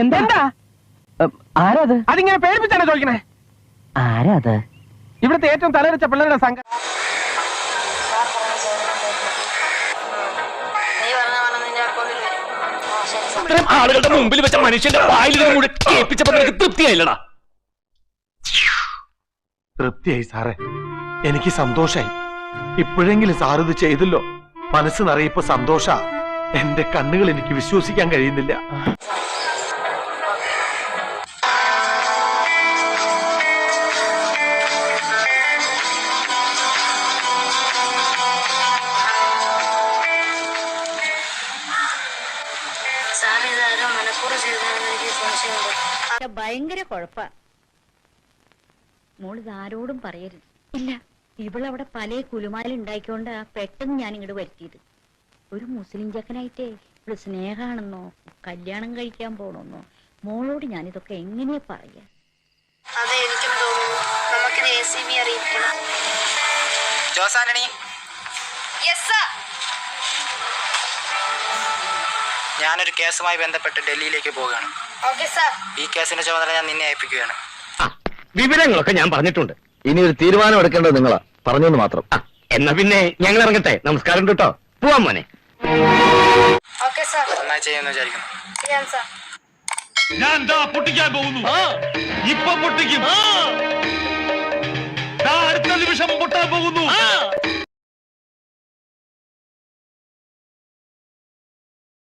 എന്താ ആരാത്? അതിങ്ങനെ പേടിപ്പിച്ചാണ് ചോദിക്കണേ. ആരാത്? ഇവിടുത്തെ ഏറ്റവും തലവെച്ച പിള്ളേരുടെ സംഘം. ഇത്രയും ആളുകളുടെ മുമ്പിൽ വെച്ച മനുഷ്യന്റെ വായിൽ കൂടെ കേൾപ്പിച്ചപ്പോ നിനക്ക് തൃപ്തിയായില്ലടാ? തൃപ്തിയായി സാറേ, എനിക്ക് സന്തോഷായി. ഇപ്പോഴെങ്കിലും സാർ ഇത് ചെയ്തല്ലോ. മനസ്സ് നിറയിപ്പോ സന്തോഷ. എന്റെ കണ്ണുകൾ എനിക്ക് വിശ്വസിക്കാൻ കഴിയുന്നില്ല. ഭയങ്കര കുഴപ്പ. മോള് ഇതാരോടും പറയരുത്. ഇല്ല, ഇവളവിടെ പല കുലുമാലുണ്ടായിക്കൊണ്ട് പെട്ടെന്ന് ഞാൻ ഇങ്ങോട്ട് വരുത്തിയത്. ഒരു മുസ്ലിം ചെക്കനായിട്ടേ ഇവിടെ സ്നേഹാണെന്നോ കല്യാണം കഴിക്കാൻ പോണെന്നോ മോളോട് ഞാനിതൊക്കെ എങ്ങനെയാ പറയാ? അതെ, എനിക്കും തോന്നുന്നു. നമുക്കിത് ACB അറിയിക്കണം. ജോസാന്റണി, ഞാനൊരു കേസുമായി ബന്ധപ്പെട്ട് ഡൽഹിയിലേക്ക് പോവുകയാണ്. ഈ കേസിന്റെ ചുമതല ഞാൻ നിന്നെ ഏൽപ്പിക്കുകയാണ്. വിവരങ്ങളൊക്കെ ഞാൻ പറഞ്ഞിട്ടുണ്ട്. ഇനി ഒരു തീരുമാനം എടുക്കേണ്ടത് നിങ്ങളാ, പറഞ്ഞെന്ന് മാത്രം. എന്നാ പിന്നെ ഞങ്ങൾ ഇറങ്ങട്ടെ. നമസ്കാരം കേട്ടോ. പോവാൻ മോനെ. നന്നായി ചെയ്യുമെന്ന് വിചാരിക്കുന്നു. ഞാൻ പൊട്ടിക്കാൻ പോകുന്നു. ഇപ്പൊ പൊട്ടിക്കും. അടുത്ത നിമിഷം പൊട്ടാൻ പോകുന്നു.